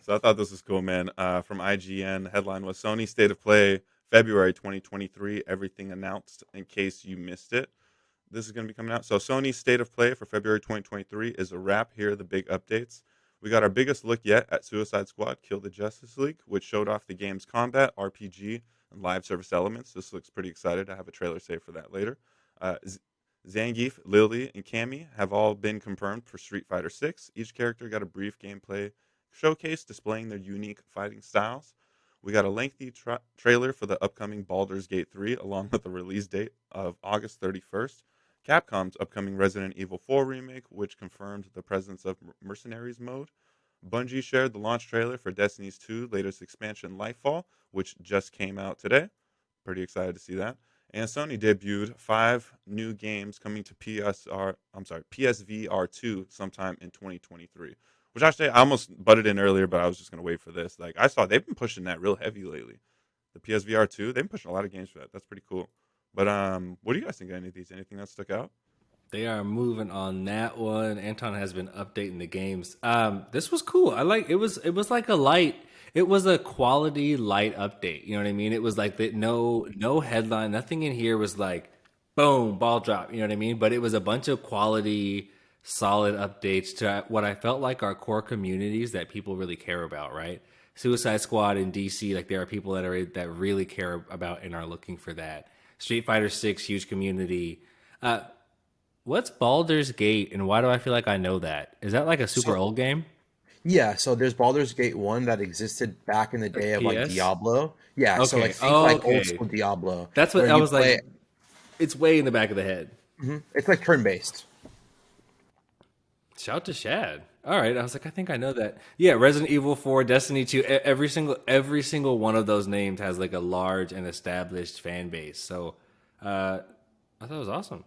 So I thought this was cool, man. From IGN, headline was Sony State of Play February 2023. Everything announced in case you missed it. This is going to be coming out. So Sony's State of Play for February 2023 is a wrap. Here are the big updates. We got our biggest look yet at Suicide Squad Kill the Justice League, which showed off the game's combat, RPG, and live service elements. This looks pretty excited. I have a trailer saved for that later. Zangief, Lily, and Cammy have all been confirmed for Street Fighter 6. Each character got a brief gameplay showcase displaying their unique fighting styles. We got a lengthy trailer for the upcoming Baldur's Gate 3, along with a release date of August 31st. Capcom's upcoming Resident Evil 4 remake, which confirmed the presence of Mercenaries mode. Bungie shared the launch trailer for Destiny's 2 latest expansion Lightfall, which just came out today. Pretty excited to see that. And Sony debuted 5 new games coming to PSVR 2 sometime in 2023. Which actually I almost butted in earlier, but I was just gonna wait for this. Like I saw they've been pushing that real heavy lately. The PSVR 2, they've been pushing a lot of games for that. That's pretty cool. But what do you guys think of any of these? Anything that stuck out? They are moving on that one. Anton has been updating the games. This was cool. I like it was like a light, it was a quality light update. You know what I mean? It was like that no headline, nothing in here was like boom, ball drop, you know what I mean? But it was a bunch of quality solid updates to what I felt like are core communities that people really care about, right? Suicide Squad in DC, like there are people that really care about and are looking for that. Street Fighter 6 huge community. Uh, What's Baldur's Gate, and why do I feel like I know that? Is that like a super So old game? yeah, so there's Baldur's Gate 1 that existed back in the Like day of like PS? Diablo. Yeah, so like Okay. think Oh, like old okay. school Diablo That's what where I you was like. play. It's way in the back of the head. It's like turn based. Shout to Shad. All right, I was like, I think I know that. Yeah, Resident Evil 4, Destiny 2. Every single one of those names has like a large and established fan base. So, uh, I thought it was awesome.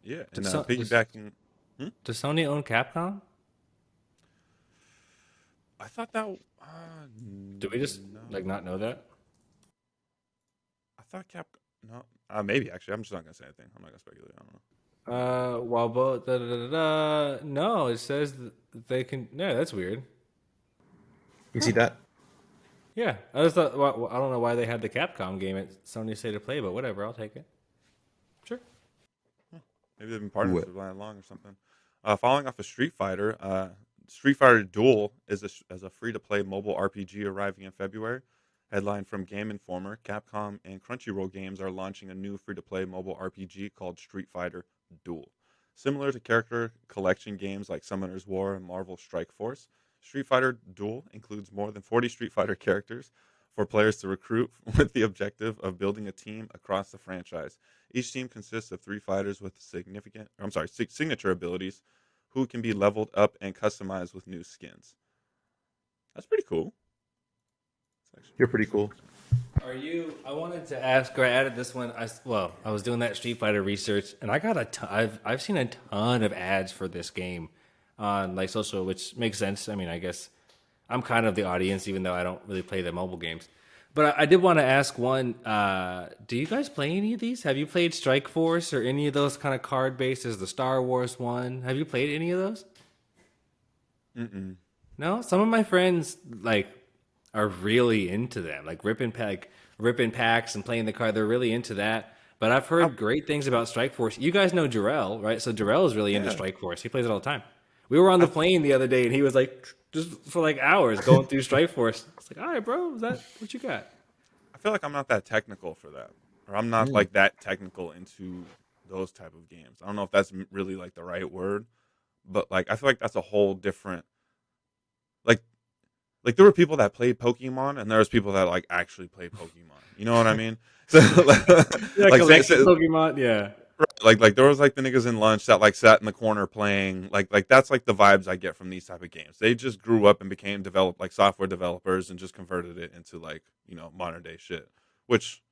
Yeah, and Does, so, does, piggybacking. Hmm? does Sony own Capcom? I thought that. Do we just like No, not know that? I thought Cap. No, maybe actually. I'm just not gonna say anything. I'm not gonna speculate. I don't know. While both no, it says that they can. Yeah, that's weird. You see that? Yeah, I just thought. Well, I don't know why they had the Capcom game at Sony State of Play, but whatever, I'll take it. Sure. Maybe they've been partners What? for that long or something. Following off of Street Fighter, Street Fighter Duel is as a free-to-play mobile RPG arriving in February. Headline from Game Informer: Capcom and Crunchyroll Games are launching a new free-to-play mobile RPG called Street Fighter Duel. Similar to character collection games like Summoner's War and Marvel Strike Force, Street Fighter Duel includes more than 40 Street Fighter characters for players to recruit with the objective of building a team across the franchise. Each team consists of 3 fighters with signature abilities who can be leveled up and customized with new skins. That's pretty cool. It's actually You're pretty pretty cool. interesting. Are you? I wanted to ask. Or I added this one. I was doing that Street Fighter research, and I got a ton. I've seen a ton of ads for this game on like social, which makes sense. I mean, I guess I'm kind of the audience, even though I don't really play the mobile games. But I did want to ask one. Do you guys play any of these? Have you played Strike Force or any of those kind of card bases? The Star Wars one. Have you played any of those? Mm-mm. No. Some of my friends like are really into them, like ripping packs and playing the card. They're really into that. But I've I, heard great things about Strike Force. You guys know Jarrell, right? So Jarrell is really into yeah, Strike Force. He plays it all the time. We were on the I, plane the other day, and he was like, just for like hours going through Strike Force. It's like, all right, bro, is that what you got? I feel like I'm not that technical for that, or I'm not Mm. like that technical into those type of games. I don't know if that's really like the right word, but like I feel like that's a whole different like there were people that played Pokemon and there was people that like actually played Pokemon. You know what I mean? So Yeah, like collection Pokemon. Yeah. like there was like the niggas in lunch that like sat in the corner playing like that's like the vibes I get from these type of games. They just grew up and became developed like software developers and just converted it into like, modern day shit. Which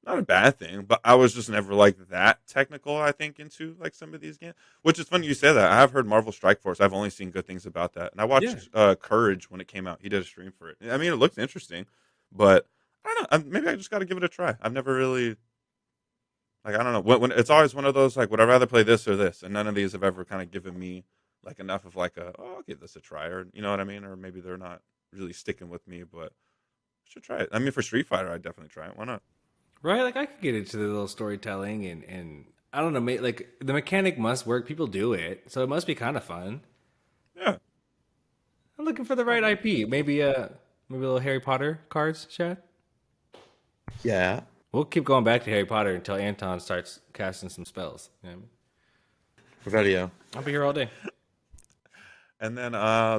not a bad thing, but I was just never like that technical, I think, into like some of these games. Which is funny you say that. I have heard Marvel Strike Force. I've only seen good things about that. And I Yeah. watched Courage when it came out. He did a stream for it. I mean, it looks interesting, but I don't know. Maybe I just got to give it a try. I've never really like I don't know. When it's always one of those like would I rather play this or this, and none of these have ever kind of given me like enough of like a oh I'll give this a try or you know what I mean, or maybe they're not. really sticking with me, but I should try it. I mean, for Street Fighter, I'd definitely try it. Why not? Right? Like I could get into the little storytelling and I don't know, like the mechanic must work. People do it, so it must be kind of fun. Yeah. I'm looking for the right IP. Maybe a little Harry Potter cards, Chad. Yeah. We'll keep going back to Harry Potter until Anton starts casting some spells. You know what I mean? Revelio. I'll be here all day. And then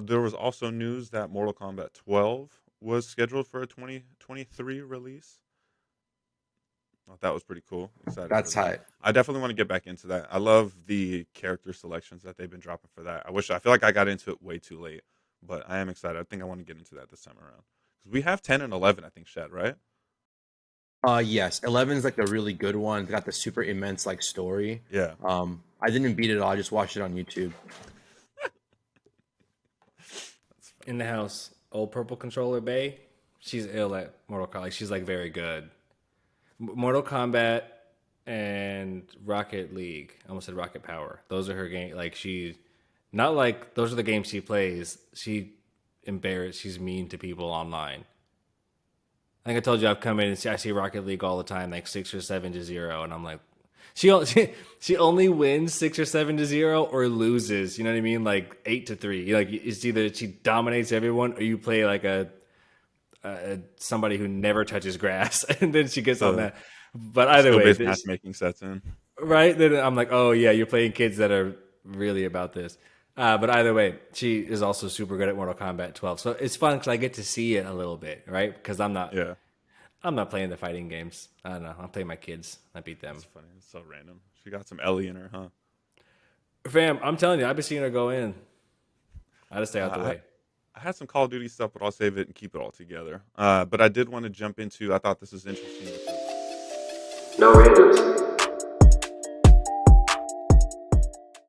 there was also news that Mortal Kombat 12 was scheduled for a 2023 release. I thought that was pretty cool. Excited That's for that. hype. I definitely want to get back into that. I love the character selections that they've been dropping for that. I feel like I got into it way too late, but I am excited. I think I want to get into that this time around. Because we have 10 and 11, I think, Shad, right? Yes, 11's like the really good one. It's got the super immense like story. Yeah. I didn't beat it all. I just watched it on YouTube. In the house, old purple controller Bay. She's ill at Mortal Kombat. Like, she's like very good. Mortal Kombat and Rocket League. I almost said Rocket Power. Those are her game. Like she, not like those are the games she plays. She's mean to people online. I think I told you I've come in and I see Rocket League all the time, like 6 or 7-0, and I'm like, she only wins 6 or 7-0 or loses. You know what I mean? Like 8-3. Like it's either she dominates everyone or you play like a somebody who never touches grass, and then she gets on that. But either way, Skill-based matchmaking sets in. right? Then I'm like, oh yeah, you're playing kids that are really about this. But either way, she is also super good at Mortal Kombat 12, so it's fun because I get to see it a little bit, right? Because I'm not playing the fighting games. I don't know. I'm playing my kids. I beat them. It's funny. It's so random. She got some Ellie in her, huh? Fam, I'm telling you, I've been seeing her go in. I just stay out the way. I had some Call of Duty stuff, but I'll save it and keep it all together. But I did want to jump into. I thought this was interesting. No randoms.